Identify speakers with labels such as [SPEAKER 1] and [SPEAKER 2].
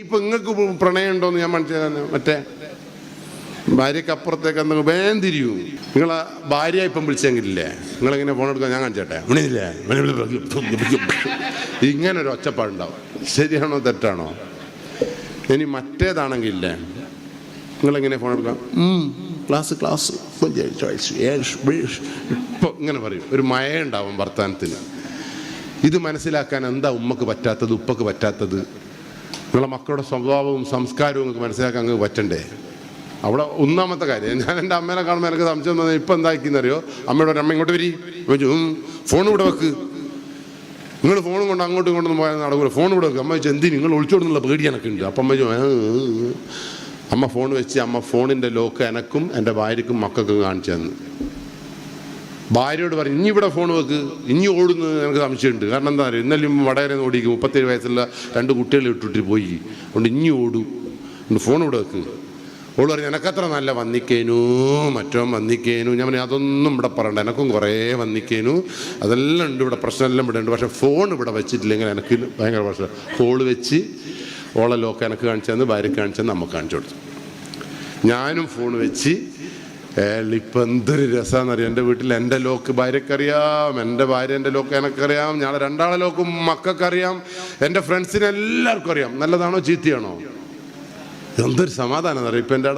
[SPEAKER 1] ഇപ്പൊ നിങ്ങൾക്ക് പ്രണയം ഉണ്ടോന്ന് ഞാൻ മനസ്സിലാക്കുന്നു. മറ്റേ ഭാര്യക്ക് അപ്പുറത്തേക്ക് എന്തെങ്കിലും വേഗം തിരിയൂ. നിങ്ങളെ ഭാര്യ ഇപ്പം വിളിച്ചെങ്കിലില്ലേ, നിങ്ങളെങ്ങനെ ഫോൺ എടുക്കാൻ ഞാൻ കാണിച്ചേട്ടെ, ഇങ്ങനൊരു ഒച്ചപ്പാടുണ്ടാവും. ശരിയാണോ തെറ്റാണോ? ഇനി മറ്റേതാണെങ്കിലേ നിങ്ങളെങ്ങനെ ഫോൺ എടുക്കാം, ക്ലാസ് ഇപ്പൊ ഇങ്ങനെ പറയും. ഒരു മയ ഉണ്ടാവും വർത്തമാനത്തിന്. ഇത് മനസ്സിലാക്കാൻ എന്താ ഉമ്മക്ക് പറ്റാത്തത്, ഉപ്പക്ക് പറ്റാത്തത്? നിങ്ങളെ മക്കളുടെ സ്വഭാവവും സംസ്കാരവും നിങ്ങൾക്ക് മനസ്സിലാക്കാൻ അങ്ങ് പറ്റണ്ടേ? അവിടെ ഒന്നാമത്തെ കാര്യം, ഞാൻ എൻ്റെ അമ്മേനെ കാണുമ്പോൾ എനിക്ക് സംശയം തോന്നി. ഇപ്പം എന്താക്കുന്നറിയോ, അമ്മയോട് അമ്മ ഇങ്ങോട്ട് വരി, ഫോൺ ഇവിടെ വെക്ക്, നിങ്ങൾ ഫോണും കൊണ്ട് അങ്ങോട്ടും ഇങ്ങോട്ടൊന്നും പോയാൽ നടക്കൂല, ഫോൺ ഇവിടെ വെക്ക്. അമ്മ വെച്ചാൽ എന്തിന്, നിങ്ങൾ ഒളിച്ചോടുന്നുള്ള പേടി എനക്കുണ്ട്. അപ്പം അമ്മ ഫോൺ വെച്ച് അമ്മ ഫോണിൻ്റെ ലോക്ക് എനക്കും എൻ്റെ ഭാര്യക്കും മക്കൾക്കും കാണിച്ചു തന്നു. ഭാര്യയോട് പറഞ്ഞു, ഇനി ഇവിടെ ഫോൺ വെക്ക്, ഇനി ഓടുന്നു എനിക്ക് സംശയമുണ്ട്. കാരണം എന്താ പറയുക, ഇന്നലെ വടകര ഓടിക്കും, 37 വയസ്സുള്ള 2 കുട്ടികളെ ഇട്ടിട്ട് പോയി, അതുകൊണ്ട് ഇനി ഓടും, ഫോൺ ഇവിടെ വെക്ക്. ഓള് പറഞ്ഞു, എനക്കത്ര നല്ല വന്നിക്കേനു, മറ്റോ വന്നിക്കേനു. ഞാൻ പറഞ്ഞു, അതൊന്നും ഇവിടെ പറയണ്ട, എനക്കും കുറേ വന്നിക്കേനു, അതെല്ലാം ഉണ്ട് ഇവിടെ, പ്രശ്നമെല്ലാം ഇവിടെ ഉണ്ട്. പക്ഷേ ഫോൺ ഇവിടെ വെച്ചിട്ടില്ലെങ്കിൽ എനിക്ക് ഭയങ്കര പ്രശ്നം. കോള് വെച്ച് ഓളെ ലോക്ക് എനിക്ക് കാണിച്ചു തന്ന്, ഭാര്യക്ക് കാണിച്ചു തന്ന്, നമുക്ക് കാണിച്ചു കൊടുത്തു. ഞാനും ഫോൺ വെച്ച് ഇപ്പം എന്തൊരു രസമാണെന്നറിയാം. എൻ്റെ വീട്ടിൽ എൻ്റെ ലോക്ക് ഭാര്യക്കറിയാം, എൻ്റെ ഭാര്യ എൻ്റെ ലോക്ക് എനിക്കറിയാം, ഞങ്ങളെ 2 ലോക്കും മക്കൾക്കറിയാം, എൻ്റെ ഫ്രണ്ട്സിന് എല്ലാവർക്കും അറിയാം. നല്ലതാണോ ചീത്തയാണോ? എന്തൊരു സമാധാനം എന്നറിയാം ഇപ്പം എൻ്റെ